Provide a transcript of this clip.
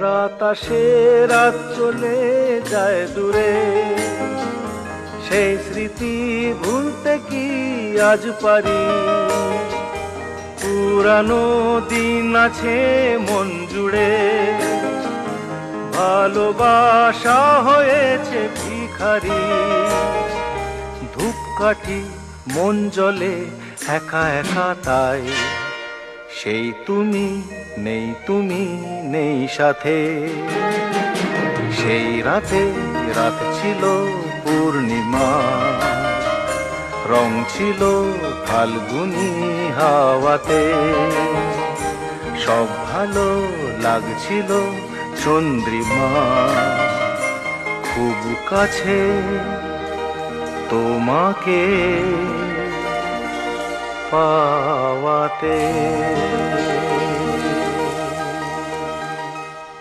রাত আসে, রাত চলে যায় দূরে, সেই স্মৃতি ভুলতে কি আজ পারি? পুরানো দিন আছে মন জুড়ে, ভালোবাসা হয়েছে ভিখারি। ধূপকাঠি মন জ্বলে একা একা তাই, সেই তুমি নেই, তুমি নেই সাথে। সেই রাতে রাত ছিল পূর্ণিমা, রং ছিল ফাল্গুনি হাওয়াতে, সব ভালো লাগছিল চন্দ্রিমা, খুব কাছে তোমাকে পাওয়াতে।